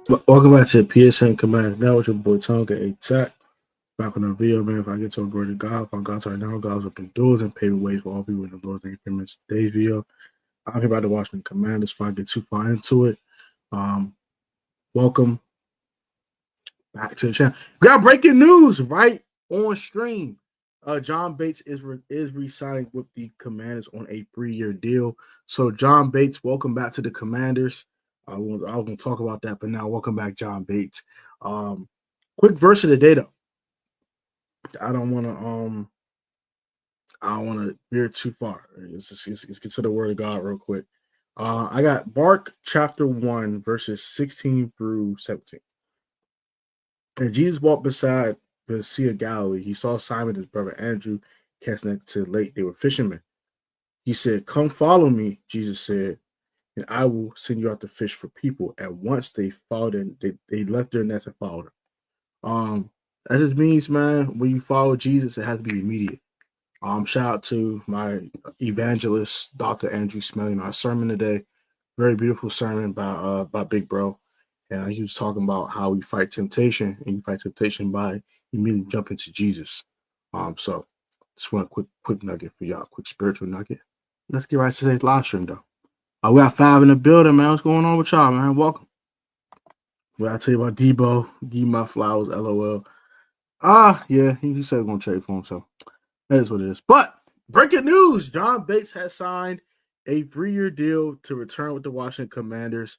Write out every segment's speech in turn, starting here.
Welcome back to PSN Command. Now with your boy Tonga Attack. Back on the video, man. If I get to a glory to God, if I got to right now, God's open doors and paving ways for all people in the Lord's name. Today's video. I'm here about the Washington Commanders. If I get too far into it, welcome back to the channel. We got breaking news right on stream. John Bates is re-signing with the Commanders on a 3-year deal. So John Bates, welcome back to the Commanders. I was going to talk about that, but now welcome back, John Bates. Quick verse of the day, though. I don't want to veer too far. Let's get to the Word of God real quick. I got Mark chapter 1, verses 16 through 17. And Jesus walked beside the Sea of Galilee. He saw Simon and his brother Andrew casting net to the lake. They were fishermen. He said, "Come follow me," Jesus said, "and I will send you out to fish for people." At once they followed and they left their nets and followed him. That just means, man, when you follow Jesus, it has to be immediate. Shout out to my evangelist, Dr. Andrew Smelling, our sermon today. Very beautiful sermon by Big Bro. And he was talking about how we fight temptation, and you fight temptation by immediately jumping to Jesus. So just want a quick nugget for y'all, quick spiritual nugget. Let's get right to today's live stream, though. We got 5 in the building, man. What's going on with y'all, man? Welcome. Well, I'll tell you about Debo. Give my flowers, LOL. Yeah, he said we're going to trade for him, so that is what it is. But breaking news, John Bates has signed a 3-year deal to return with the Washington Commanders.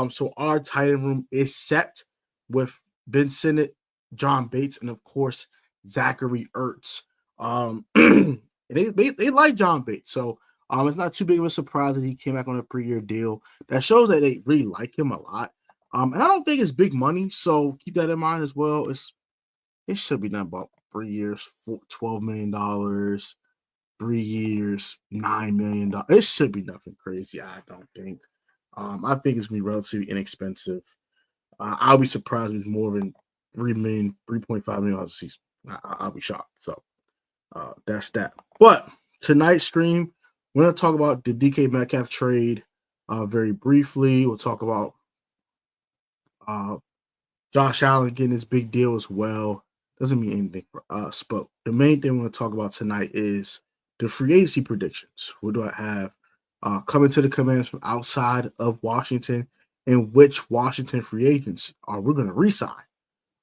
So our tight end room is set with Ben Sinnott, John Bates, and of course Zachary Ertz. They like John Bates, so it's not too big of a surprise that he came back on a 3-year deal. That shows that they really like him a lot. And I don't think it's big money, so keep that in mind as well. It should be done about 3 years, $12 million. 3 years, $9 million. It should be nothing crazy, I don't think. I think it's gonna be relatively inexpensive. I'll be surprised if it's more than $3.5 million a season. I'll be shocked. So that's that. But tonight's stream, we're gonna talk about the DK Metcalf trade very briefly. We'll talk about Josh Allen getting his big deal as well. Doesn't mean anything for us, but the main thing we're going to talk about tonight is the free agency predictions. What do I have coming to the Commanders from outside of Washington, and which Washington free agents are we going to re-sign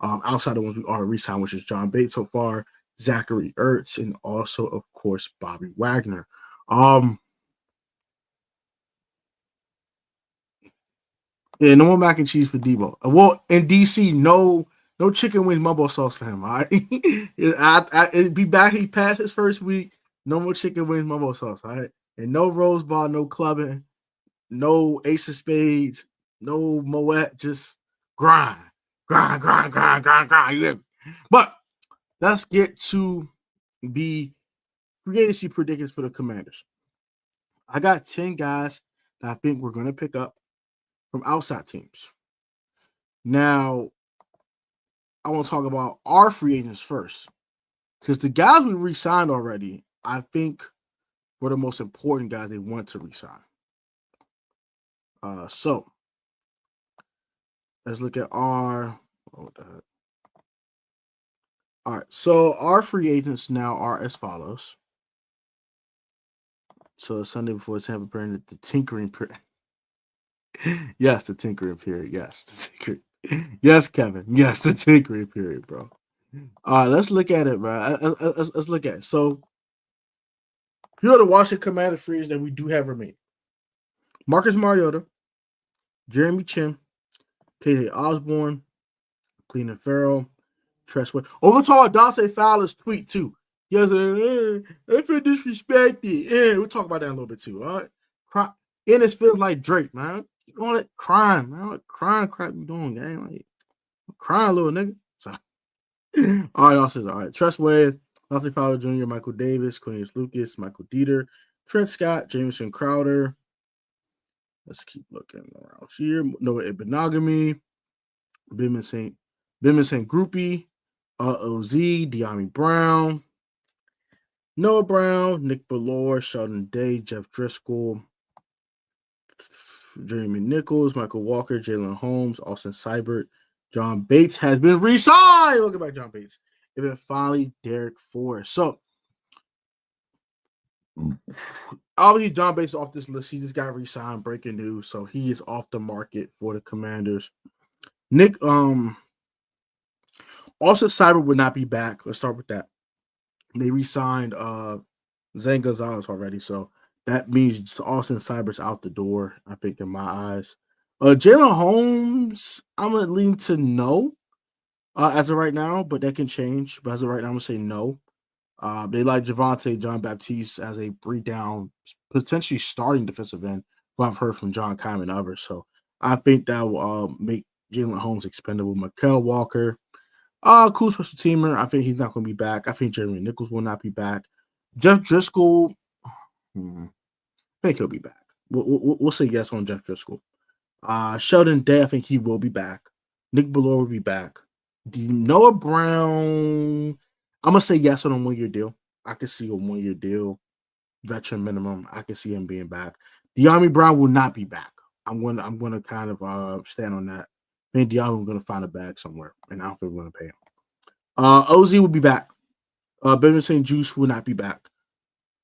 outside of ones we already re-signed, which is John Bates so far, Zachary Ertz, and also, of course, Bobby Wagner. Yeah, no more mac and cheese for Debo. Well, in DC, no chicken wings mumbo sauce for him. All right, it'd be back. He passed his first week. No more chicken wings mumbo sauce. All right, and no Rose Bar, no clubbing, no Ace of Spades, no Moet. Just grind. Yeah. But let's get to the free agency predictions for the Commanders. I got 10 guys that I think we're going to pick up from outside teams. Now, I want to talk about our free agents first, because the guys we re-signed already, I think, were the most important guys they want to re-sign. So let's look at our. All right, so our free agents now are as follows. So Sunday before Tampa period, the tinkering period. Yes, the tinkering period. Yes, the tinkering. Yes, Kevin. Yes, the tinkering period, bro. All right, let's look at it, bro. Let's look at it. So here are the Washington Commanders free agents that we do have remaining: Marcus Mariota, Jeremy Chin, KJ Osborne, Cleveland Farrell, Tress Way. Oh, we'll talk about Dante Fowler's tweet too. Yes, I feel disrespected. Yeah, we'll talk about that in a little bit too. All right, Ennis feels like Drake, man. You doing it crying, man? What crying crap you doing, gang? Like, I'm crying, little nigga. So, all right, all right. Tress Way, Dante Fowler Jr., Michael Davis, Cornelius Lucas, Michael Dieter, Trent Scott, Jameson Crowder. Let's keep looking around here. Noah Ibenogamy, Bimman St. Groupie, OZ, De'Ami Brown, Noah Brown, Nick Ballore, Sheldon Day, Jeff Driscoll, Jeremy Nichols, Michael Walker, Jalen Holmes, Austin Seibert, John Bates has been re-signed. Welcome back, John Bates. And then finally, Derek Forrest. So, obviously, John Bates is off this list. He just got re-signed. Breaking news. So, he is off the market for the Commanders. Austin Seibert would not be back. Let's start with that. They re-signed Zane Gonzalez already. So, that means Austin Seibert's out the door, I think, in my eyes. Jalen Holmes, I'm going to lean to no as of right now, but that can change. But as of right now, I'm going to say no. They like Javonte John Baptiste as a breakdown, potentially starting defensive end, who I've heard from John Kime and others. So I think that will make Jalen Holmes expendable. Metcalf Walker, cool special teamer. I think he's not going to be back. I think Jeremy Nichols will not be back. Jeff Driscoll, I think he'll be back. We'll say yes on Jeff Driscoll. Sheldon Day, I think he will be back. Nick Ballore will be back. Noah Brown, I'm gonna say yes on a 1-year deal. I can see a 1-year deal, veteran minimum. I can see him being back. De'Ami Brown will not be back. I'm gonna kind of stand on that. Me and De'Ami are gonna find a bag somewhere, and I don't think we're gonna pay him. OZ will be back. Benjamin St. Juice will not be back.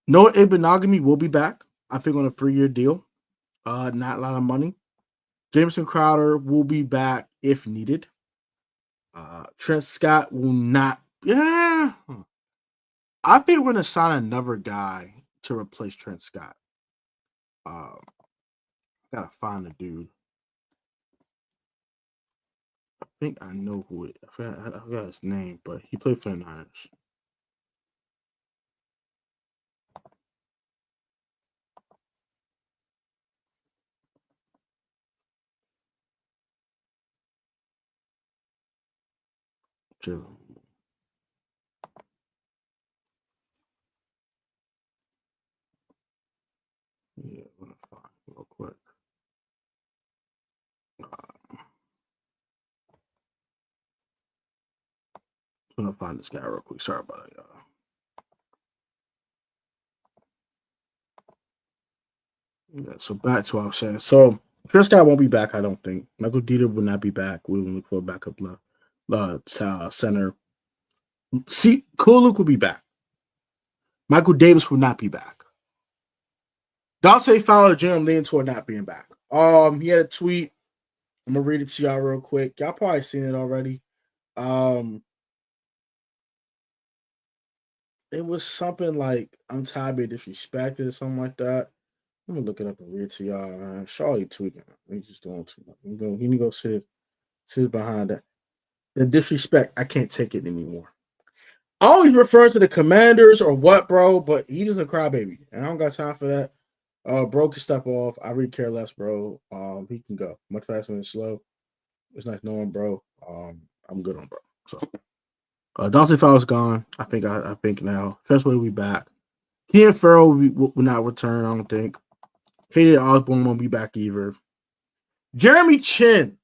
Noah Ibenagami will be back. I think on a 3-year deal. Not a lot of money. Jameson Crowder will be back if needed. Trent Scott will not. Yeah. I think we're going to sign another guy to replace Trent Scott. Gotta find the dude. I think I know who it is. I forgot his name, but he played for the Niners. Jalen. Yeah, I'm gonna find real quick. I'm gonna find this guy real quick. Sorry about that, y'all. Yeah, so back to what I was saying. So Trent Scott won't be back, I don't think. Michael Dieter will not be back. We will look for a backup center. See, Luke will be back. Michael Davis will not be back. Dante Fowler, Jim leaning toward not being back. He had a tweet. I'm gonna read it to y'all real quick. Y'all probably seen it already. It was something like I'm tired of being disrespected or something like that. I'm gonna look it up and read it to y'all. Man. Charlie tweeting. He's just doing too much. He need to go sit behind that. The disrespect, I can't take it anymore. I always refer to the Commanders or what, bro, but he just a crybaby, and I don't got time for that. Bro can step off. I really care less, bro. He can go much faster than slow. It's nice knowing, bro. I'm good on bro. So Dante Fowler's gone. I think now. First will be back. Kean Farrell will not return, I don't think. Katie Osborne won't be back either. Jeremy Chin,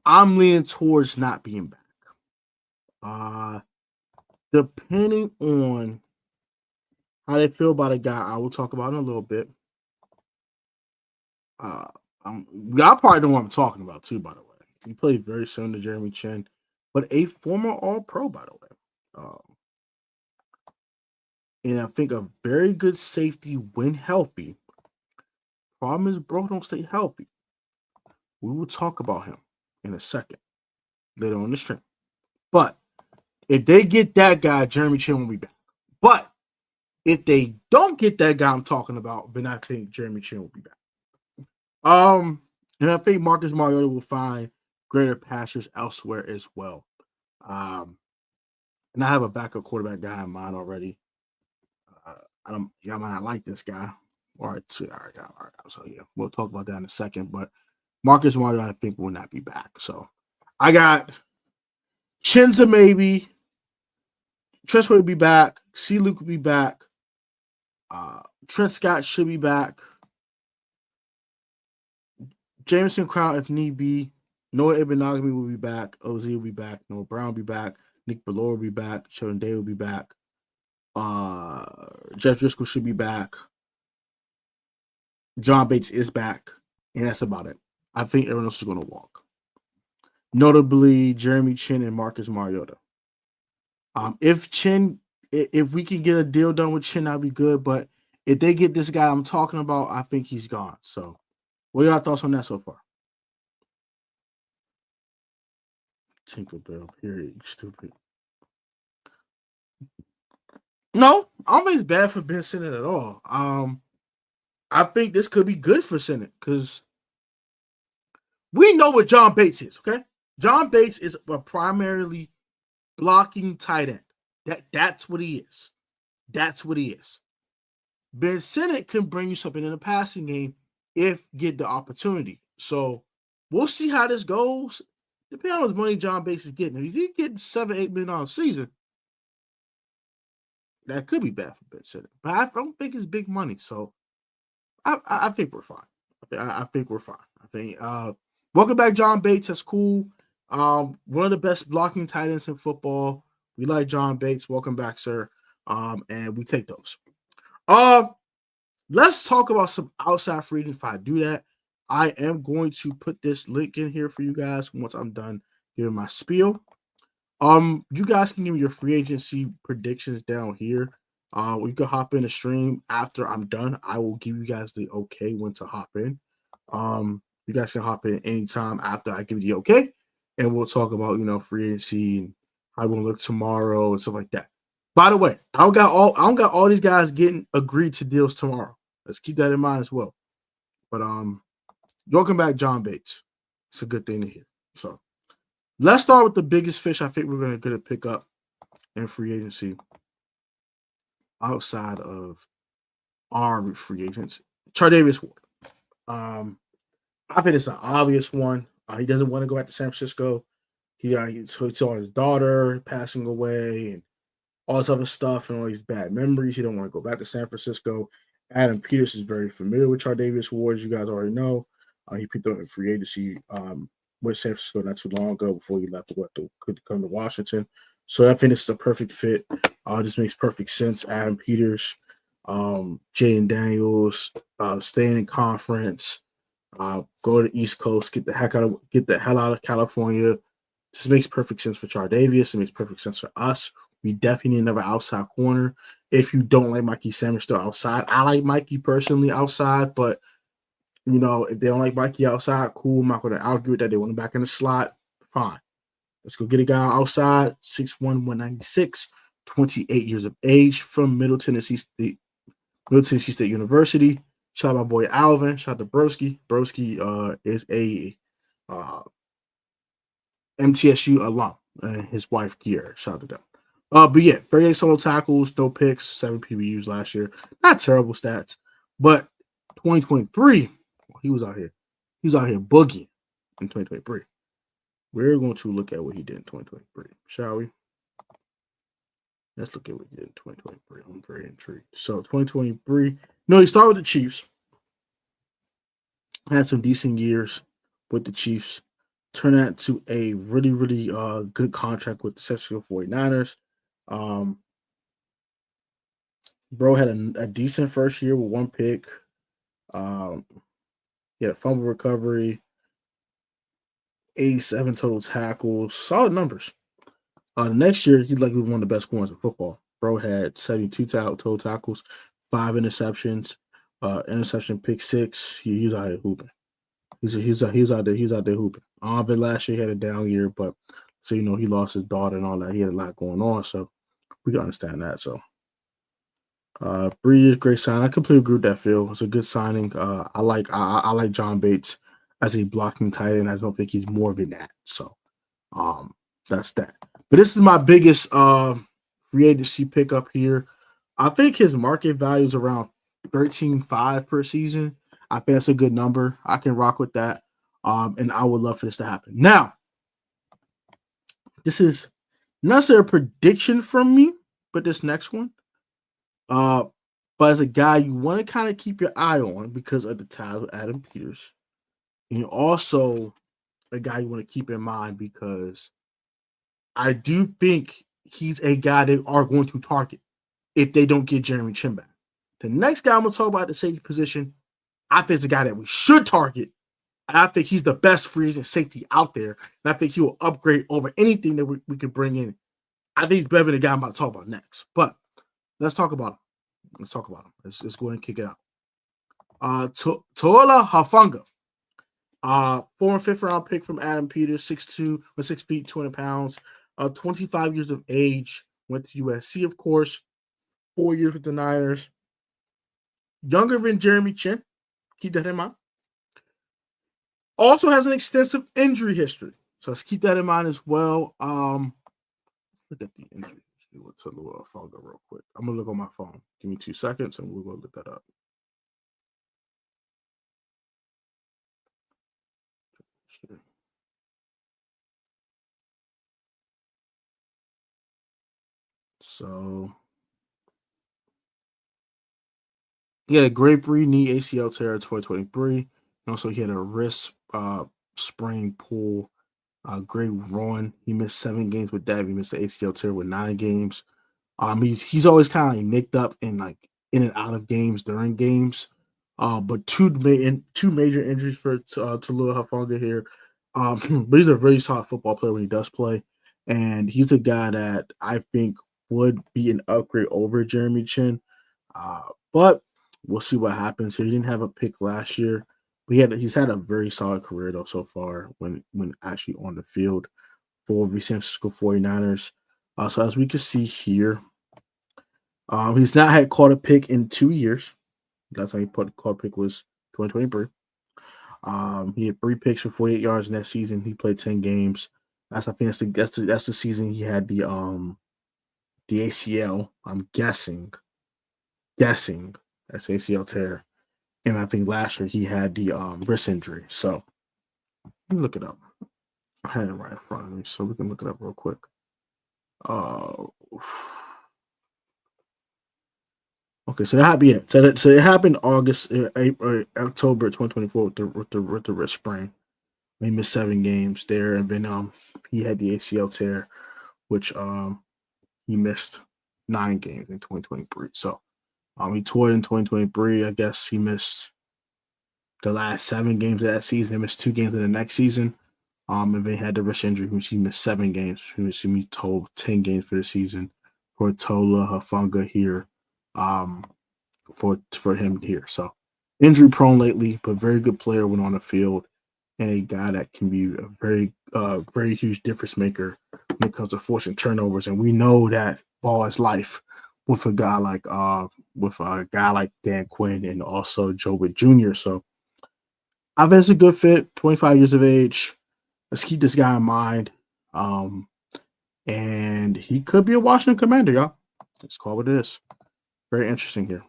I'm leaning towards not being back. Depending on how they feel about a guy, I will talk about in a little bit. Y'all probably know what I'm talking about too, by the way. He played very similar to Jeremy Chin, but a former All-Pro, by the way. And I think a very good safety when healthy. Problem is, bro, don't stay healthy. We will talk about him in a second later on the stream. But if they get that guy, Jeremy Chin will be back. But if they don't get that guy I'm talking about, then I think Jeremy Chin will be back. And I think Marcus Mariota will find greater pastures elsewhere as well. And I have a backup quarterback guy in mind already. Y'all might not like this guy. All right. So yeah, we'll talk about that in a second. But Marcus Mariota, I think, will not be back. So I got Chinza maybe. Trent will be back. C. Luke will be back. Trent Scott should be back. Jameson Crowder, if need be. Noah Ibenagami will be back. OZ will be back. Noah Brown will be back. Nick Ballore will be back. Sheldon Day will be back. Jeff Driscoll should be back. John Bates is back, and that's about it. I think everyone else is going to walk. Notably, Jeremy Chin and Marcus Mariota. If we can get a deal done with Chin, that'd be good. But if they get this guy I'm talking about, I think he's gone. So, what are your thoughts on that so far? Tinkerbell, period. Stupid. No, I don't think it's bad for Ben Sinnott at all. I think this could be good for Sinnott because we know what John Bates is. Okay, John Bates is a primarily blocking tight end. That's what he is. That's what he is. Ben Sinnott can bring you something in the passing game if get the opportunity. So we'll see how this goes. Depending on how much money John Bates is getting. If he's getting $7-8 million a season, that could be bad for Ben Sinnott. But I don't think it's big money. So I think we're fine. I think we're fine. I think welcome back, John Bates. That's cool. One of the best blocking tight ends in football. We like John Bates. Welcome back, sir. And we take those. Let's talk about some outside free agents. If I do that, I am going to put this link in here for you guys once I'm done giving my spiel. You guys can give me your free agency predictions down here. You can hop in the stream after I'm done. I will give you guys the okay when to hop in. You guys can hop in anytime after I give you the okay, and we'll talk about free agency and how we're gonna look tomorrow and stuff like that. By the way, I don't got all these guys getting agreed to deals tomorrow. Let's keep that in mind as well. But welcome back, John Bates. It's a good thing to hear. So let's start with the biggest fish I think we're going to pick up in free agency outside of our free agents. Chardavius Ward. I think it's an obvious one. He doesn't want to go back to San Francisco. He saw his daughter passing away and all this other stuff and all these bad memories. He don't want to go back to San Francisco. Adam Peters is very familiar with Chardavius Ward, as you guys already know. He picked up in free agency with San Francisco not too long ago before he left could come to Washington. So I think it's the perfect fit. Just makes perfect sense. Adam Peters, Jaden Daniels, staying in conference, go to the East Coast, get the hell out of California. Just makes perfect sense for Chardavius. It makes perfect sense for us. We definitely need another outside corner. If you don't like Mikey Sanders still outside, I like Mikey personally outside, but if they don't like Mikey outside, cool. I'm not going to argue with that. They want him back in the slot. Fine. Let's go get a guy outside, 6'1", 196, 28 years of age from Middle Tennessee State University. Shout out my boy Alvin. Shout out to Broski. Broski is a MTSU alum, and his wife Kiera. Shout out to them. But yeah, 38 solo tackles, no picks, 7 PBUs last year. Not terrible stats, but 2023, he was out here boogieing in 2023. We're going to look at what he did in 2023, shall we? Let's look at what he did in 2023. I'm very intrigued. So 2023, he started with the Chiefs. Had some decent years with the Chiefs. Turned that to a really, really good contract with the San Francisco 49ers. Bro had a decent first year with 1 pick. He had a fumble recovery, 87 total tackles, solid numbers. The next year, he was one of the best corners in football. Bro had 72 total tackles, 5 interceptions, interception pick 6. He was out here hooping. He was out there hooping. Last year he had a down year, but so he lost his daughter and all that. He had a lot going on, so we can understand that. So 3 years, great sign. I completely agree with that, Phil. It's a good signing. I like John Bates as a blocking tight end. I don't think he's more than that. So that's that. But this is my biggest free agency pickup here. I think his market value is around 13.5 per season. I think that's a good number. I can rock with that. And I would love for this to happen. Now, this is not necessarily a prediction from me, but this next one. But as a guy you want to kind of keep your eye on because of the ties with Adam Peters. And also a guy you want to keep in mind because I do think he's a guy they are going to target if they don't get Jeremy Chin back. The next guy I'm going to talk about the safety position, I think it's a guy that we should target. And I think he's the best free agent safety out there. And I think he will upgrade over anything that we could bring in. I think he's better than the guy I'm about to talk about next. But let's talk about him. Let's go ahead and kick it out. Tola Hafanga. 4th and 5th round pick from Adam Peters, 6'2", 6 feet, 200 pounds, 25 years of age, went to USC, of course, 4 years with the Niners. Younger than Jeremy Chin, keep that in mind. Also has an extensive injury history, so let's keep that in mind as well. Look at the injury history with Talua Fowler real quick. I'm gonna look on my phone. Give me 2 seconds, and we're gonna look that up. So he had a grade 3 knee ACL tear in 2023. And also, he had a wrist sprain pull, grade 1. He missed 7 games with that. He missed the ACL tear with 9 games. He's always kind of like nicked up and like in and out of games during games. But two major injuries for Talua Hafanga here. But he's a really solid football player when he does play, and he's a guy that I think would be an upgrade over Jeremy Chin. But we'll see what happens here. He didn't have a pick last year, but he's had a very solid career though so far when actually on the field for the San Francisco 49ers. So as we can see here, he's not had caught a pick in 2 years. That's how he caught a pick was 2023. He had 3 picks for 48 yards in that season. He played 10 games. I think that's the season he had the ACL. I'm guessing that's ACL tear. And I think last year he had the wrist injury. So let me look it up. I had it right in front of me, so we can look it up real quick. Okay, so that happened. Yeah, so it happened October 2024 with the wrist sprain. He missed 7 games there, and then he had the ACL tear, which he missed 9 games in 2023. So he toured in 2023. I guess he missed the last 7 games of that season. He missed 2 games in the next season. And then he had the wrist injury, which he missed 7 games. He told 10 games for the season for Tola Hafanga here. For him here. So injury prone lately, but very good player when on the field, and a guy that can be a very huge difference maker when it comes to forcing turnovers. And we know that ball is life with a guy like Dan Quinn and also Joe Witt Jr. So I think it's a good fit. 25 years of age. Let's keep this guy in mind. And he could be a Washington Commander, y'all. Let's call it this. Very interesting here.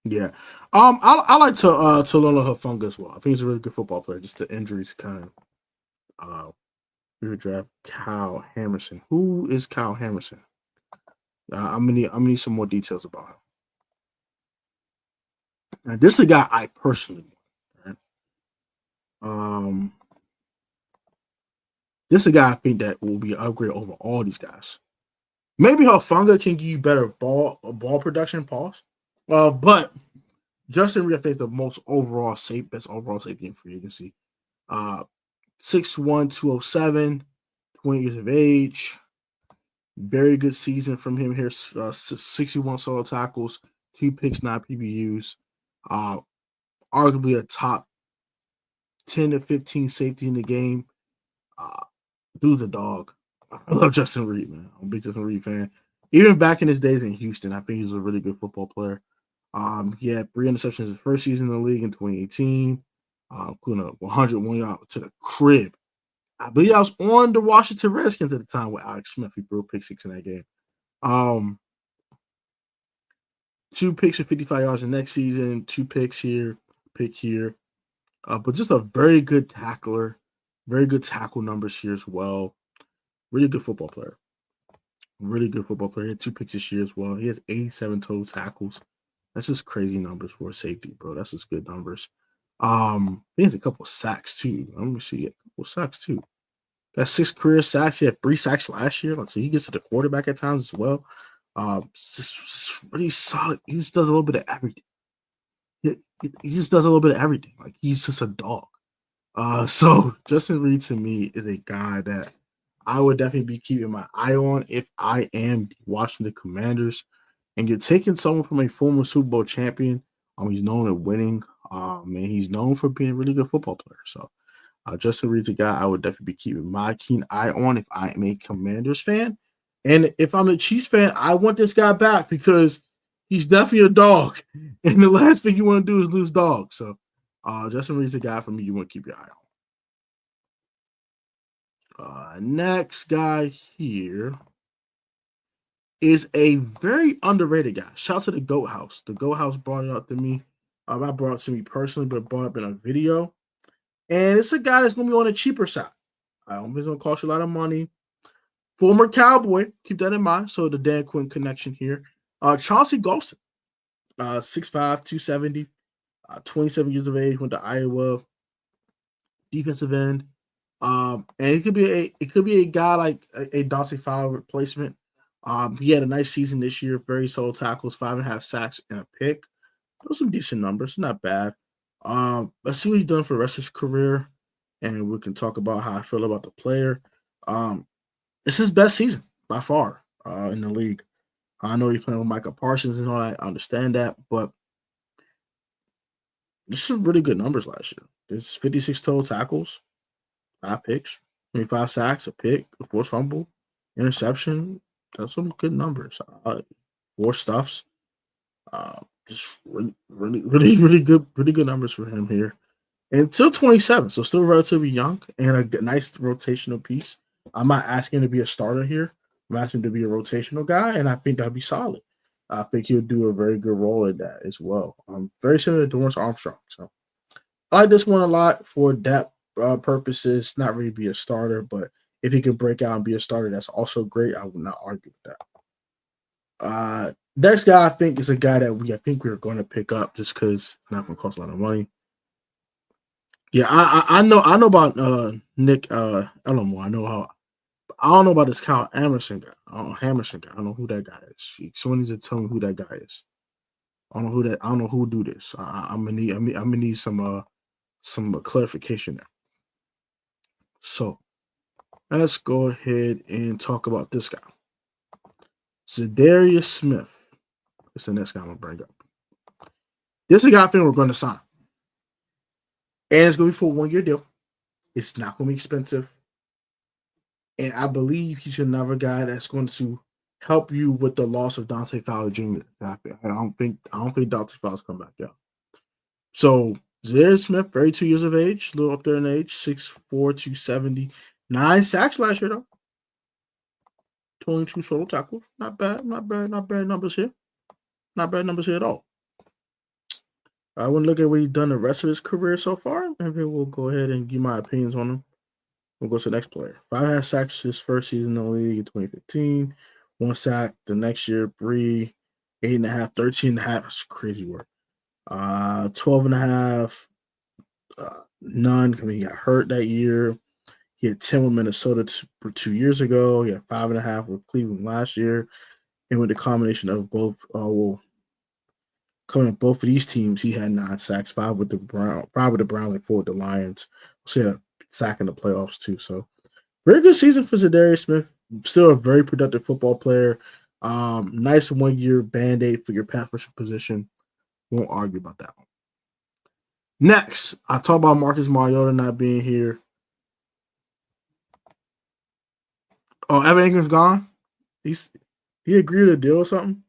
Yeah. I like Talanoa Hufanga as well. I think he's a really good football player. Just the injuries kind of we would draft Kyle Hammerson. Who is Kyle Hammerson? I'm gonna need some more details about him. Now, this is a guy I personally want. Right? This is a guy I think that will be an upgrade over all these guys. Maybe Hufanga can give you better ball production, pause. But Justin Reed, I think, is the best overall safety in free agency. 6'1", 207, 20 years of age. Very good season from him here. 61 solo tackles, 2 picks, 9 PBUs. Arguably a top 10 to 15 safety in the game. Dude's a dog. I love Justin Reed, man. I'm a big Justin Reed fan. Even back in his days in Houston, I think he was a really good football player. He had 3 interceptions his first season in the league in 2018, including a 101 yard to the crib. I believe I was on the Washington Redskins at the time with Alex Smith. He threw a pick 6 in that game. 2 picks for 55 yards the next season, 2 picks here, pick here. But just a very good tackler, very good tackle numbers here as well. Really good football player. Really good football player. He had 2 picks this year as well. He has 87 total tackles. That's just crazy numbers for a safety, bro. That's just good numbers. He has a couple of sacks too. Let me see. A couple of sacks too. Got 6 career sacks. He had 3 sacks last year. So he gets to the quarterback at times as well. Just really solid. He just does a little bit of everything. He just does a little bit of everything. Like he's just a dog. So Justin Reed to me is a guy that I would definitely be keeping my eye on if I am watching the Commanders. And you're taking someone from a former Super Bowl champion. He's known at winning. And he's known for being a really good football player. So Justin Reed's a guy I would definitely be keeping my keen eye on if I am a Commanders fan. And if I'm a Chiefs fan, I want this guy back because he's definitely a dog. And the last thing you want to do is lose dogs. So Justin Reed's a guy for me you want to keep your eye on. Next guy here is a very underrated guy. Shout out to the Goat House. The Goat House brought it up to me. I brought it to me personally, but brought it up in a video. And it's a guy that's going to be on the cheaper side. It's going to cost you a lot of money. Former Cowboy, keep that in mind. So the Dan Quinn connection here. Chauncey Golston, 6'5", 270, 27 years of age, went to Iowa, defensive end. And it could be a guy like a Dante Fowler replacement. He had a nice season this year, very solid tackles, 5.5 sacks, and a pick. Those are some decent numbers, not bad. Let's see what he's done for the rest of his career, and we can talk about how I feel about the player. It's his best season by far in the league. I know he's playing with Micah Parsons and all that. I understand that, but this is really good numbers last year. There's 56 total tackles, 5 picks, 25 sacks, a pick, a forced fumble, interception. That's some good numbers. 4 stuffs. Just really good numbers for him here. And until 27, so still relatively young and a nice rotational piece. I'm not asking him to be a starter here. I'm asking him to be a rotational guy, and I think that'd be solid. I think he'll do a very good role in that as well. Very similar to Dorrance Armstrong. So I like this one a lot for depth purposes. Not really be a starter, but if he can break out and be a starter, that's also great. I would not argue with that. Next guy I think is a guy that we're going to pick up just because it's not going to cost a lot of money. Yeah, I know about Nick Elmore. I don't know about this Kyle Emerson guy. I don't know who that guy is. Someone needs to tell me who that guy is. I don't know who will do this. I'm gonna need some clarification there. So let's go ahead and talk about this guy. Zadarius Smith is the next guy I'm gonna bring up. This is a guy I think we're going to sign. And it's going to be for a 1-year deal. It's not going to be expensive. And I believe he's another guy that's going to help you with the loss of Dante Fowler Jr. I don't think Dante Fowler's come back out. So Zadarius Smith, 32 years of age, a little up there in age, 6'4", 270, 9 sacks last year though. 22 solo tackles. Not bad numbers here. Not bad numbers here at all. I wouldn't look at what he's done the rest of his career so far. Maybe we'll go ahead and give my opinions on him. We'll go to the next player. 5.5 sacks his first season in the league in 2015. 1 sack the next year, 3, 8.5, 13.5. That's crazy work. 12.5, none. I mean, he got hurt that year. He had 10 with Minnesota for 2 years ago. He had 5.5 with Cleveland last year. And with the combination of both, coming up both of these teams, he had 9 sacks, 5 with the Browns, and 4 with the Lions. So he had a sack in the playoffs too. So very good season for Zadarius Smith. Still a very productive football player. Nice 1-year band-aid for your pass rusher position. Won't argue about that one. Next, I talk about Marcus Mariota not being here. Oh, Evan Ingram's gone? He agreed to a deal or something?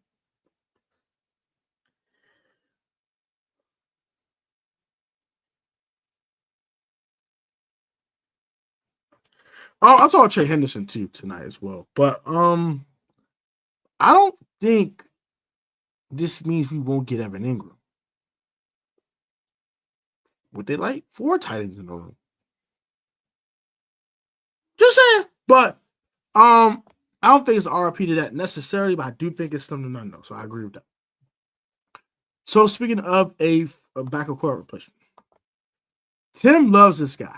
Oh, I saw Trey Henderson too tonight as well. But I don't think this means we won't get Evan Ingram. Would they like 4 tight ends in the room? Just saying. But I don't think it's RP to that necessarily, but I do think it's something to know. So I agree with that. So speaking of a backup court replacement, Tim loves this guy.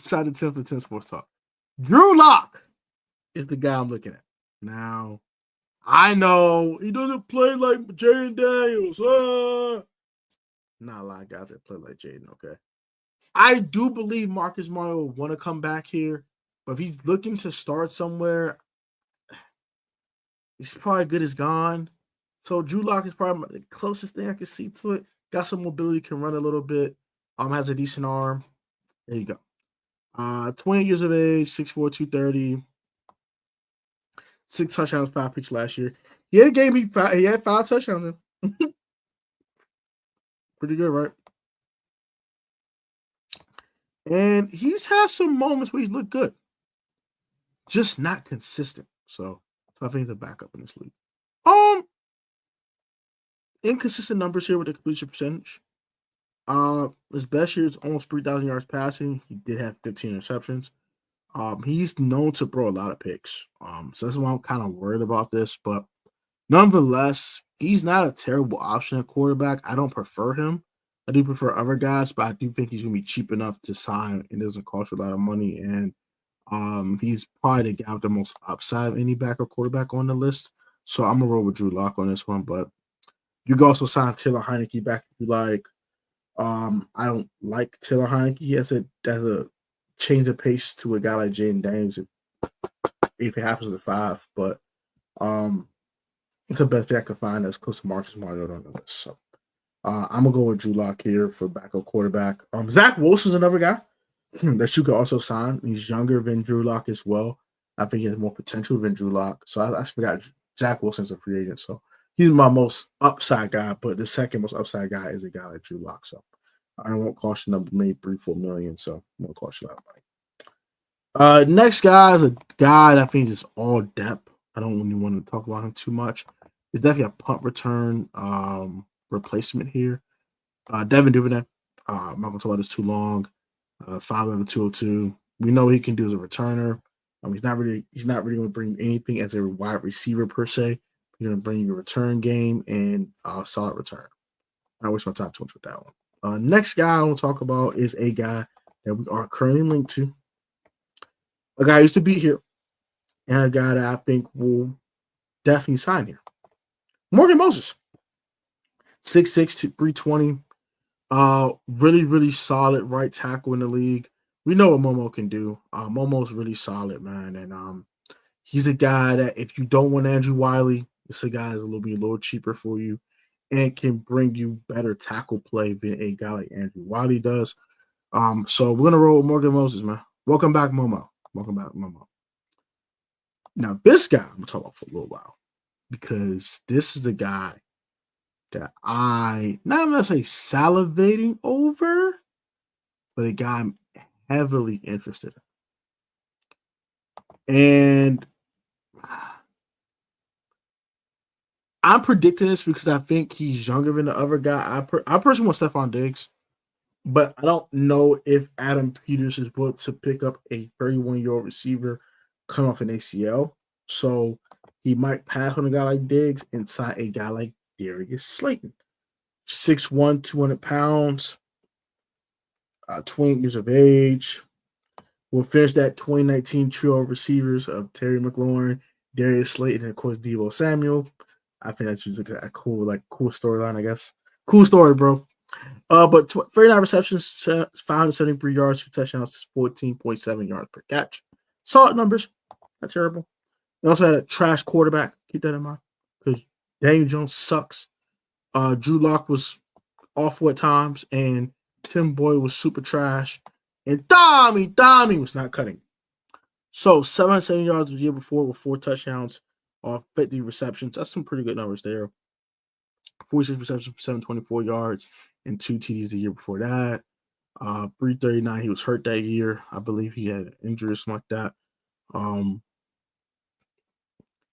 Shout out to Tim for 10 Sports Talk. Drew Lock is the guy I'm looking at. Now, I know he doesn't play like Jaden Daniels. Not a lot of guys that play like Jaden, okay? I do believe Marcus Mario will want to come back here, but if he's looking to start somewhere, he's probably good as gone. So Drew Lock is probably the closest thing I can see to it. Got some mobility, can run a little bit. Has a decent arm. There you go. 20 years of age, 6'4", 230. 6 touchdowns, 5 picks last year. He had a game. He had 5 touchdowns. Pretty good, right? And he's had some moments where he's looked good, just not consistent. So I think he's a backup in this league. Inconsistent numbers here with the completion percentage. His best year is almost 3,000 yards passing. He did have 15 interceptions. He's known to throw a lot of picks. So that's why I'm kind of worried about this. But nonetheless, he's not a terrible option at quarterback. I don't prefer him. I do prefer other guys, but I do think he's going to be cheap enough to sign and doesn't cost you a lot of money. And he's probably the guy with the most upside of any backup quarterback on the list. So I'm going to roll with Drew Lock on this one. But you can also sign Taylor Heineke back if you like. I don't like Taylor Heineke as a change of pace to a guy like Jaden Daniels if it happens at 5, but it's the best thing I could find that's close to Marcus Mariota on the list. So I'm gonna go with Drew Lock here for backup quarterback. Zach Wilson's another guy that you could also sign. He's younger than Drew Lock as well. I think he has more potential than Drew Lock. So I forgot Zach Wilson's a free agent. So he's my most upside guy, but the second most upside guy is a guy like Drew Lock. So I won't cost you maybe $3-4 million. So it won't cost you a lot of money. Next guy is a guy that I think is all depth. I don't really want to talk about him too much. He's definitely a punt return replacement here. Devin Duvernay. I'm not going to talk about this too long. 5'11", 202. We know what he can do as a returner. He's not really going to bring anything as a wide receiver per se. He's going to bring you a return game and a solid return. I waste my time too much with that one. Next guy I want to talk about is a guy that we are currently linked to. A guy who used to be here, and a guy that I think will definitely sign here. Morgan Moses. 6'6", 320. Really, really solid right tackle in the league. We know what Momo can do. Momo's really solid, man. And he's a guy that if you don't want Andrew Wiley, it's a guy that's a little cheaper for you and can bring you better tackle play than a guy like Andrew Wiley does. So we're gonna roll with Morgan Moses, man. Welcome back, Momo. Welcome back, Momo. Now, this guy I'm gonna talk about for a little while because this is a guy that I not necessarily salivating over, but a guy I'm heavily interested in. And I'm predicting this because I think he's younger than the other guy. I personally want Stephon Diggs, but I don't know if Adam Peters is willing to pick up a 31-year-old receiver coming off an ACL. So he might pass on a guy like Diggs and sign a guy like Darius Slayton. 6'1", 200 pounds, 20 years of age. We'll finish that 2019 trio of receivers of Terry McLaurin, Darius Slayton, and of course Deebo Samuel. I think that's just a cool storyline, I guess. Cool story, bro. But 39 receptions, 573 yards, 2 touchdowns, 14.7 yards per catch. Solid numbers. Not terrible. They also had a trash quarterback. Keep that in mind. Because Daniel Jones sucks. Drew Lock was awful at times, and Tim Boyd was super trash. And Tommy was not cutting. So 770 yards the year before with 4 touchdowns off 50 receptions. That's some pretty good numbers there. 46 receptions for 724 yards and 2 TDs the year before that. 339. He was hurt that year. I believe he had an injury or something like that.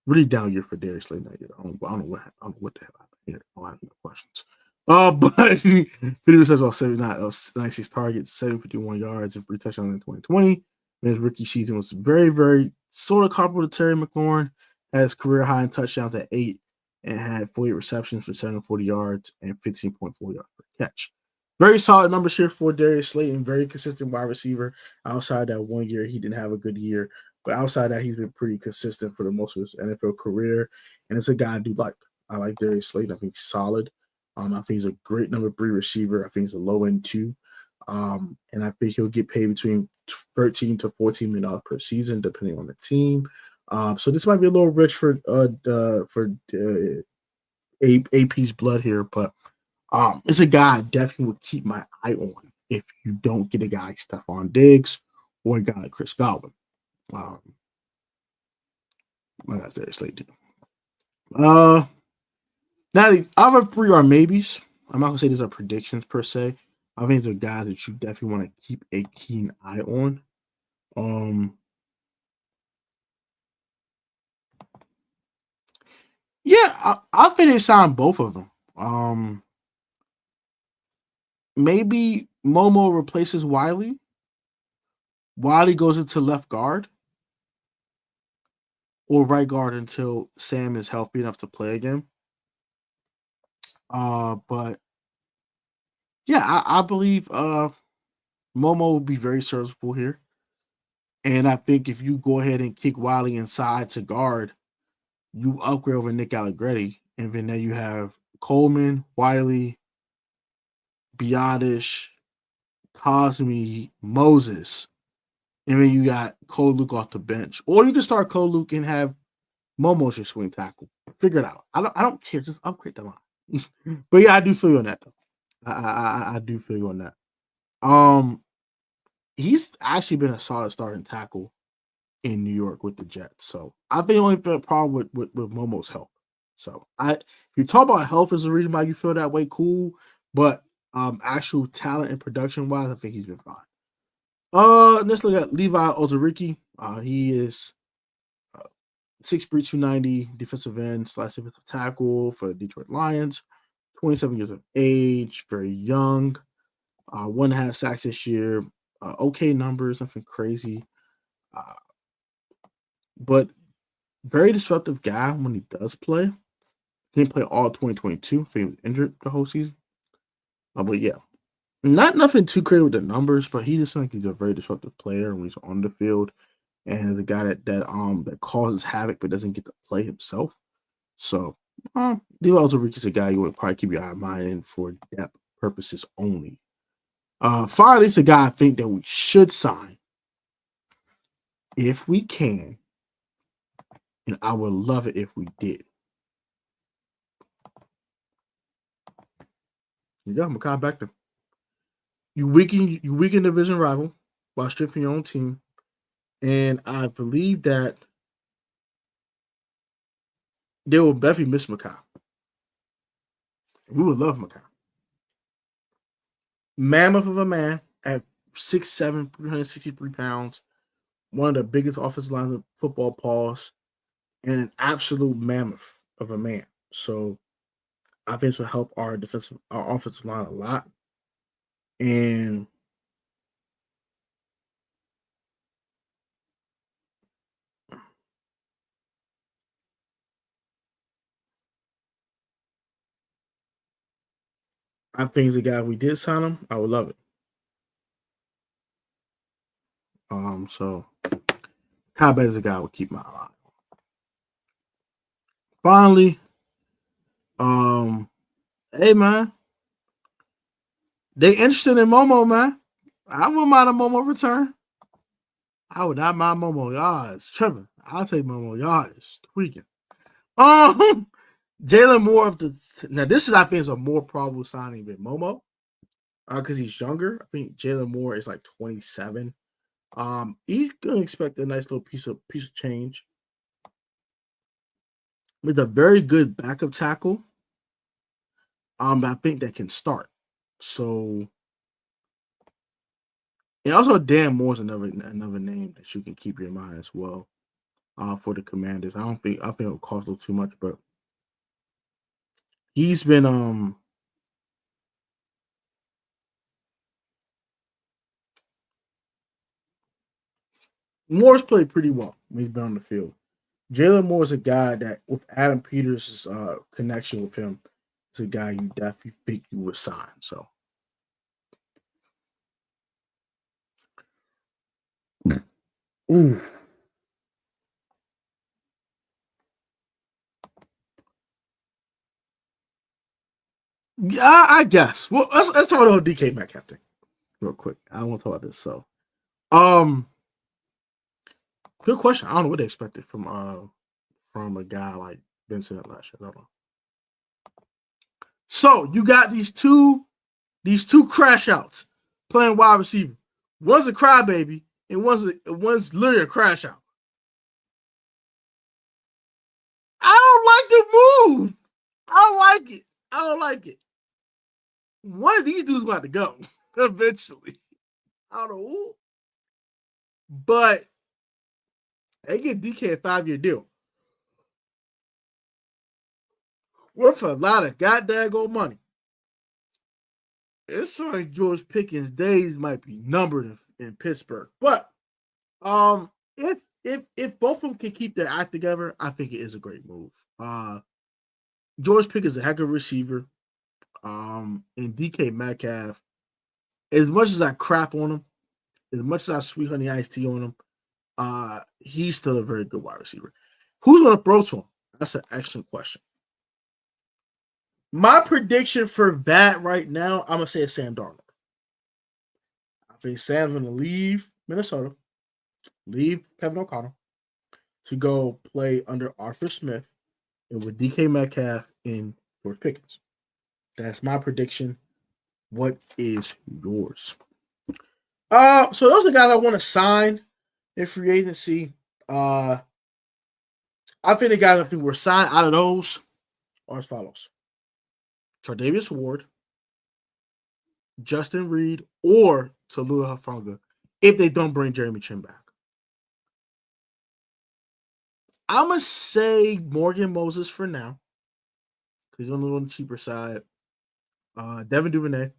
Really down year for Darius Slayton that year. I don't know what the hell happened here. I don't have no questions. But 50 receptions off 96 targets, 751 yards, and 3 touchdowns in 2020. And his rookie season was very, very sort of comparable to Terry McLaurin. Had his career high in touchdowns at 8 and had 48 receptions for 740 yards and 15.4 yards per catch. Very solid numbers here for Darius Slayton. Very consistent wide receiver. Outside that 1 year, he didn't have a good year. But outside that, he's been pretty consistent for the most of his NFL career, and it's a guy I do like. I like Darius Slayton. I think he's solid. I think he's a great number 3 receiver. I think he's a low end 2. And I think he'll get paid between $13 to $14 million per season, depending on the team. So this might be a little rich for AP's blood here, but it's a guy I definitely would keep my eye on if you don't get a guy like Stephon Diggs or a guy like Chris Godwin. My guy's there, Slayton. Now the other 3 are maybes. I'm not gonna say these are predictions per se. I think they're guys that you definitely want to keep a keen eye on. Yeah, I think they signed both of them. Maybe Momo replaces Wiley. Wiley goes into left guard or right guard until Sam is healthy enough to play again. But yeah, I believe Momo will be very serviceable here. And I think if you go ahead and kick Wiley inside to guard, you upgrade over Nick Allegretti, and then there you have Coleman, Wiley, Biotish, Cosme, Moses, and then you got Cole Luke off the bench. Or you can start Cole Luke and have Momo's your swing tackle. Figure it out. I don't care. Just upgrade the line. But yeah, I do feel you on that though. I do feel you on that. He's actually been a solid starting tackle in New York with the Jets. So I think the only problem with Momo's health. So if you talk about health as the reason why you feel that way, cool. But actual talent and production wise, I think he's been fine. Let's look at Levi Ozariki. He is 6'3", 290, defensive end / defensive tackle for the Detroit Lions. 27 years of age, very young. 1.5 sacks this year. Okay numbers, nothing crazy. But very disruptive guy when he does play. He didn't play all 2022. So he was injured the whole season. But yeah, not nothing too crazy with the numbers, but he just like he's a very disruptive player when he's on the field, and is a guy that causes havoc but doesn't get to play himself. So, Levi Ozariki is a guy you would probably keep your eye on mind for depth purposes only. Finally, it's a guy I think that we should sign if we can, and I would love it if we did. You got Mekhi Becton. You weaken division rival while strengthening your own team, and I believe that they will definitely miss Mekhi. We would love Mekhi. Mammoth of a man at 6'7", 363 pounds, one of the biggest offensive lines of football pause, and an absolute mammoth of a man. So I think this will help our offensive line a lot. And I think he's a guy, if we did sign him, I would love it. So Kyle Bates is a guy I would keep my eye on. Finally, hey man, they interested in Momo, man. I wouldn't mind a Momo return. I would not mind Momo. Y'all is tripping. I'll take Momo. Y'all is tweaking. Jalen Moore now this is I think is a more probable signing than Momo. Because he's younger. I think Jalen Moore is like 27. He's gonna expect a nice little piece of change. With a very good backup tackle. I think that can start. So, and also Dan Moore's another name that you can keep in mind as well. For the Commanders, I think it'll cost a little too much, but he's been Moore's played pretty well when he's been on the field. Jalen Moore is a guy that, with Adam Peters' connection with him, is a guy you definitely think you would sign. So, ooh. Yeah, I guess. Well, let's talk about DK Metcalf thing real quick. I don't want to talk about this. So, um, good question. I don't know what they expected from a guy like Vincent last year. I don't know. So you got these two crash outs playing wide receiver. One's a crybaby and one's literally a crash out. I don't like the move. I don't like it. I don't like it. One of these dudes got to go eventually. I don't know who, but they give DK a 5-year deal worth a lot of goddamn money. It's like George Pickens' days might be numbered in Pittsburgh, but if both of them can keep their act together, I think it is a great move. George Pickens is a heck of a receiver. And DK Metcalf, as much as I crap on him, as much as I sweet honey iced tea on him, he's still a very good wide receiver. Who's going to throw to him? That's an excellent question. My prediction for that right now, I'm going to say it's Sam Darnold. I think Sam's going to leave Minnesota, leave Kevin O'Connell to go play under Arthur Smith and with DK Metcalf and George Pickens. That's my prediction. What is yours? So those are the guys I want to sign in free agency. I think the guys I think were signed out of those are as follows: Tre'Davious Ward, Justin Reed, or Tallulah Hufanga if they don't bring Jeremy Chin back. I'm going to say Morgan Moses for now because he's on the cheaper side. Devin Duvernay,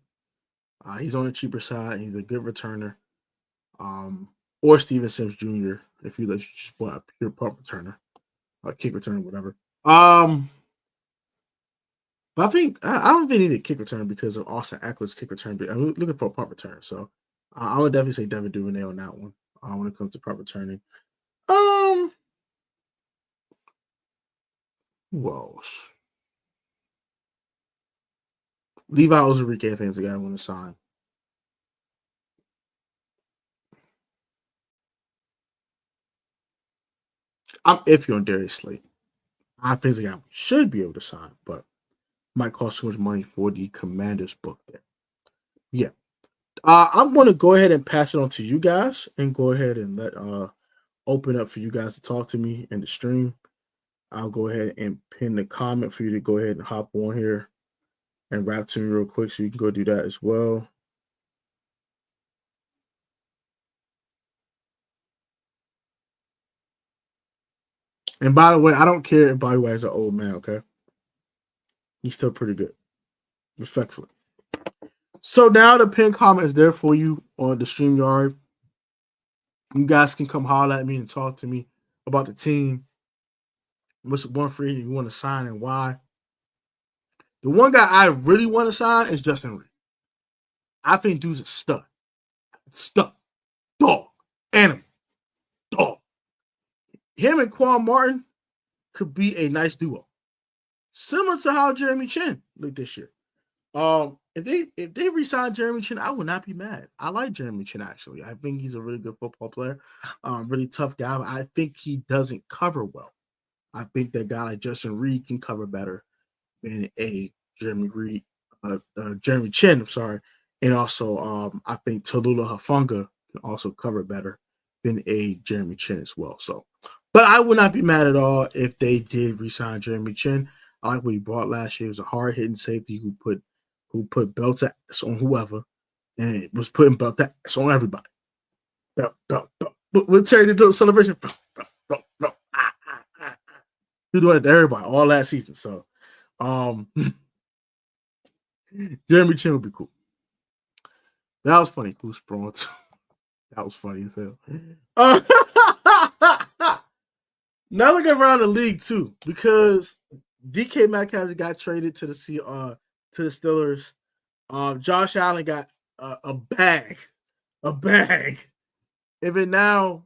he's on the cheaper side. He's a good returner. Or Steven Sims Jr. if you just want a pure punt returner, kick returner, whatever. But I think I don't think need a kick return because of Austin Eckler's kick return. But I'm looking for a punt return, so I would definitely say Devin Duvernay on that one when it comes to punt returning. Who else? Levi Ozarike, I think, is the guy I want to sign. I'm iffy on Darius Slade. I think the guy we should be able to sign, but might cost too much money for the Commanders book there. Yeah. I'm going to go ahead and pass it on to you guys and go ahead and let open up for you guys to talk to me in the stream. I'll go ahead and pin the comment for you to go ahead and hop on here and rap to me real quick so you can go do that as well. And by the way, I don't care if Bobby Wagner's an old man, okay? He's still pretty good. Respectfully. So now the pin comment is there for you on the StreamYard. You guys can come holler at me and talk to me about the team. What's one free agent you want to sign and why? The one guy I really want to sign is Justin Reed. I think dude's a stud. Stud. Dog. Animal. Dog. Him and Quan Martin could be a nice duo. Similar to how Jeremy Chin looked this year. If they re-sign Jeremy Chin, I would not be mad. I like Jeremy Chin, actually. I think he's a really good football player. Really tough guy. But I think he doesn't cover well. I think that guy like Justin Reed can cover better than a Jeremy Chin, I'm sorry. And also, I think Tallulah Hufanga can also cover better than a Jeremy Chin as well. So, but I would not be mad at all if they did re-sign Jeremy Chin. I like what he brought last year. He was a hard-hitting safety who put belts on whoever, and it was putting belts on everybody. We'll tell you the celebration. He doing it to everybody all last season. So, Jeremy Chin would be cool. That was funny. Cool sprawl. That was funny as hell. Now look around the league too, because DK Metcalf got traded to the Steelers. Josh Allen got a bag. Even now,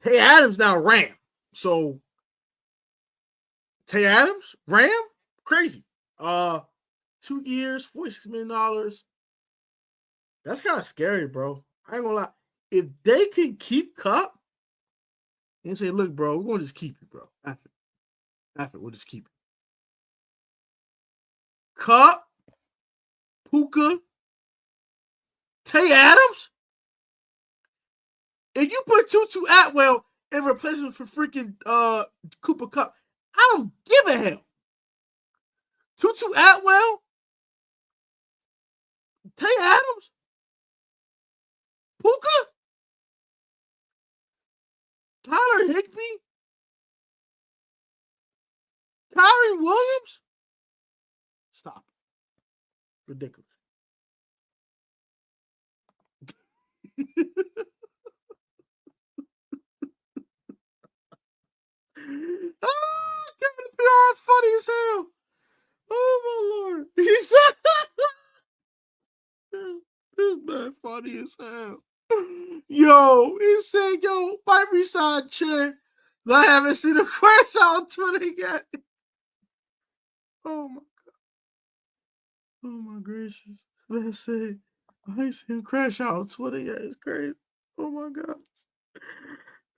Tay Adams now Ram. So Tay Adams, Ram, Crazy. 2 years, $46 million. That's kind of scary, bro. I ain't gonna lie. If they can keep Cup and say, look, bro, we're gonna just keep it, bro. After we'll just keep it. Cup, Puka, Tay Adams. If you put Tutu Atwell in replacement for freaking Cooper Cup, I don't give a hell. Tutu Atwell, Tay Adams, Puka, Tyler Higbee, Kyrie Williams. Stop. Ridiculous. Kevin PR is funny as hell. Oh my lord. He said this man funny as hell. Yo, he said, yo, might resign Chen. I haven't seen a crash out on Twitter yet. Oh my god. Oh my gracious. Man said, I ain't seen him crash out on Twitter yet. It's crazy. Oh my gosh.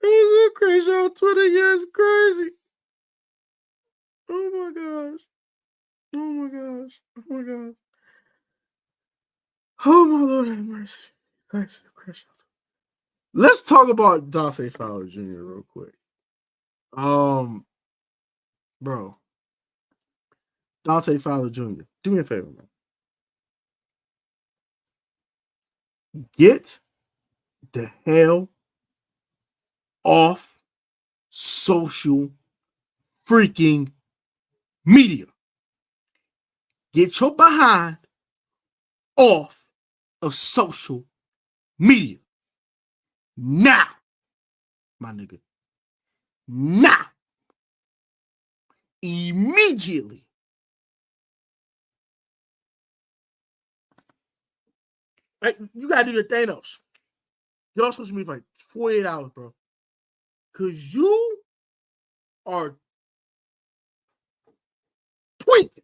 He's crash out on Twitter yet. It's crazy. Oh my gosh. Oh my gosh. Oh my gosh. Oh my Lord have mercy. Thanks for the crash out. Let's talk about Dante Fowler Jr. real quick. Bro. Dante Fowler Jr. Do me a favor, man. Get the hell off social freaking media. Get your behind off of social media. Now, my nigga. Now. Immediately. Like, you gotta do the Thanos. You're supposed to be like 48 hours, bro. Because you are tweaking.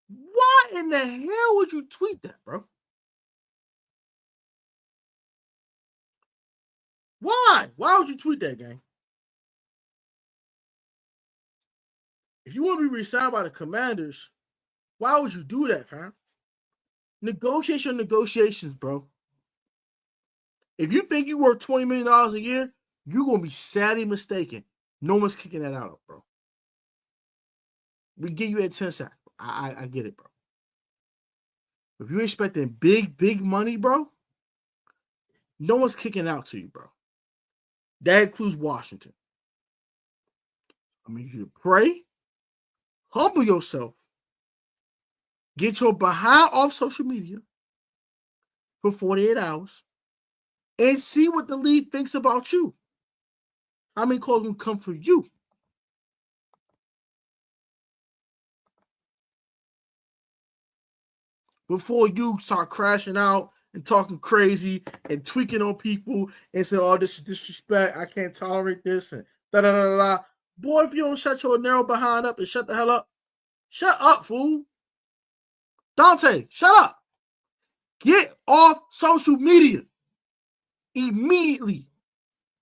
Why in the hell would you tweet that, bro? Why? Why would you tweet that, gang? If you want to be re-signed by the Commanders, why would you do that, fam? Negotiations, bro. If you think you worth $20 million a year, you're going to be sadly mistaken. No one's kicking that out, bro. We give you at 10 sacks. I get it, bro. If you're expecting big money, bro, no one's kicking out to you, bro. That includes Washington. I need you to pray, humble yourself, get your behind off social media for 48 hours, and see what the league thinks about you. How many calls can come for you? Before you start crashing out and talking crazy and tweaking on people and say, oh, this is disrespect. I can't tolerate this and da-da-da-da-da. Boy, if you don't shut your narrow behind up and shut the hell up, shut up, fool. Dante, shut up. Get off social media immediately.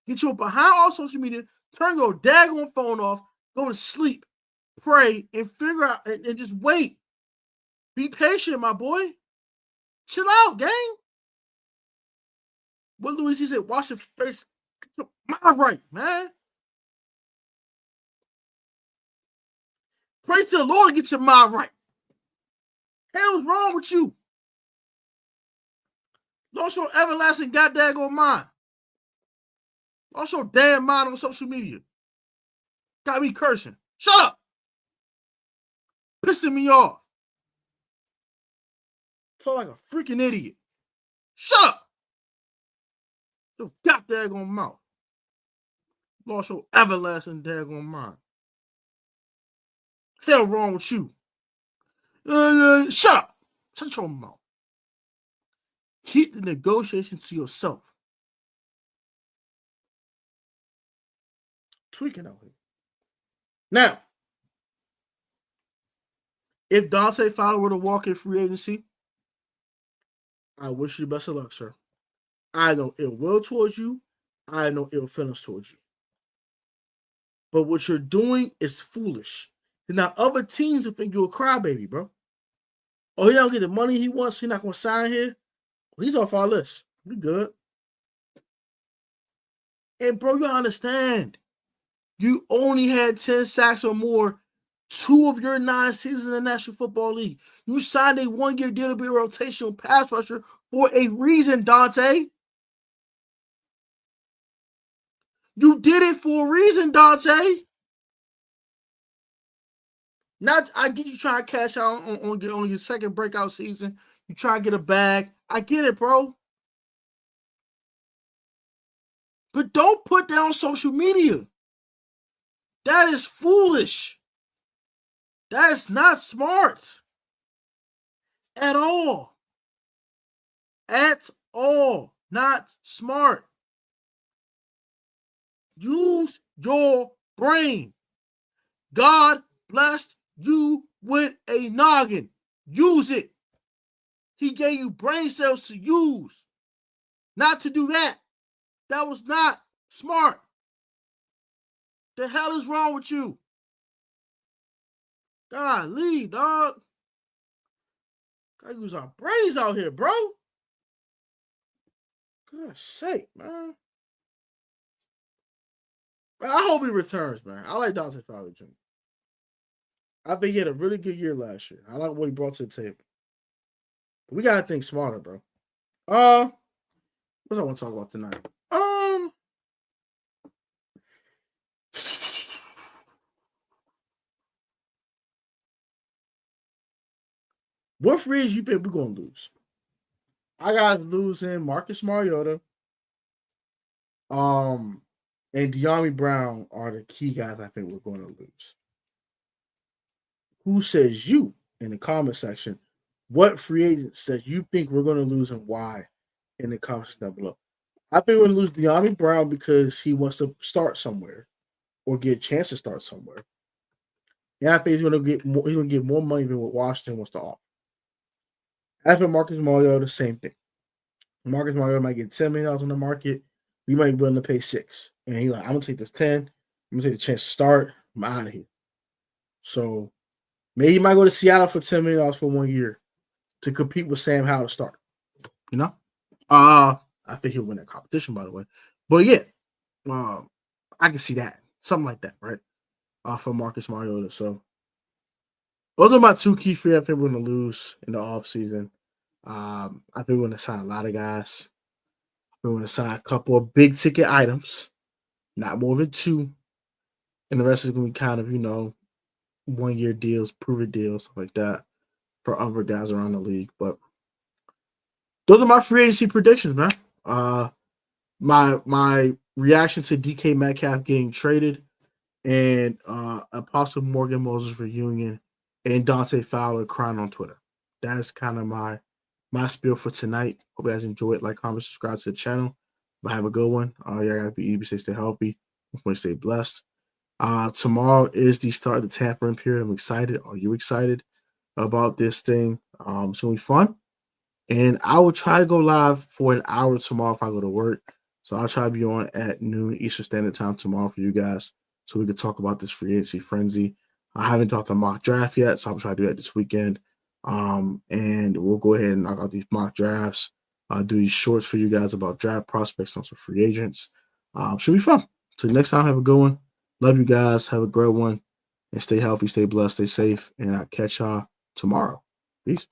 Get your behind off social media, turn your daggone phone off, go to sleep, pray, and figure out and just wait. Be patient, my boy. Chill out, gang. What Louis he said, wash your face. Get your mind right, man. Pray to the Lord to get your mind right. Hell's wrong with you? Lost your everlasting goddamn mind. Lost your damn mind on social media. Got me cursing. Shut up. Pissing me off. Feel like a freaking idiot. Shut up. Your goddamn mouth. Lost your everlasting daggone mind. Hell wrong with you? Shut up. Shut your mouth. Keep the negotiations to yourself. Tweaking out here. Now, If Dante Fowler were to walk in free agency, I wish you the best of luck, sir. I know ill will towards you. I know ill feelings towards you. But what you're doing is foolish. And now other teams will think you're a crybaby, bro. Oh, he don't get the money he wants. He's not going to sign here. Well, he's off our list. We good. And, bro, you understand. You only had 10 sacks or more 2 of your 9 seasons in the National Football League. You signed a 1-year deal to be a rotational pass rusher for a reason, Dante. You did it for a reason, Dante. Not, I get you trying to cash out on your second breakout season. You try to get a bag. I get it, bro. But don't put that on social media. That is foolish. That is not smart. At all. At all. Not smart. Use your brain. God blessed you with a noggin. Use it. He gave you brain cells to use. Not to do that. That was not smart. The hell is wrong with you? Golly, dog. Gotta use our brains out here, bro. God's sake, man. I hope he returns, man. I like Dante Fowler Jr. I think he had a really good year last year. I like what he brought to the table. But we gotta think smarter, bro. What do I want to talk about tonight? What free agent you think we're gonna lose? I got losing Marcus Mariota, and De'Ami Brown are the key guys I think we're going to lose. Who says you in the comment section? What free agents that you think we're going to lose and why in the comments down below? I think we're going to lose De'Ami Brown because he wants to start somewhere or get a chance to start somewhere. And I think he's going to get more. He's going to get more money than what Washington wants to offer. As for Marcus Mariota, the same thing. Marcus Mariota might get $10 million on the market. We might be willing to pay $6 million. And he's like, I'm going to take this 10. I'm going to take the chance to start. I'm out of here. So maybe he might go to Seattle for $10 million for 1 year to compete with Sam Howell to start. You know? I think he'll win that competition, by the way. But yeah, I can see that. Something like that, right? For Marcus Mariota. So those are my 2 key free agents I think we're going to lose in the offseason. I think we're going to sign a lot of guys. We're going to sign a couple of big ticket items, not more than 2. And the rest is going to be kind of, 1-year deals, prove-it deals, stuff like that for other guys around the league. But those are my free agency predictions, man. My reaction to DK Metcalf getting traded and Apostle Morgan Moses reunion and Dante Fowler crying on Twitter. That is kind of my spiel for tonight. Hope you guys enjoy it. Like, comment, subscribe to the channel. But have a good one. Y'all gotta be stay healthy. Hopefully stay blessed. Tomorrow is the start of the tampering period. I'm excited. Are you excited about this thing? It's gonna be fun. And I will try to go live for an hour tomorrow if I go to work. So I'll try to be on at noon Eastern Standard Time tomorrow for you guys so we can talk about this free agency frenzy. I haven't talked to mock draft yet, so I'll try to do that this weekend. And we'll go ahead and knock out these mock drafts. Do these shorts for you guys about draft prospects and also free agents. Should be fun. Till next time, have a good one. Love you guys. Have a great one. And stay healthy, stay blessed, stay safe. And I'll catch y'all tomorrow. Peace.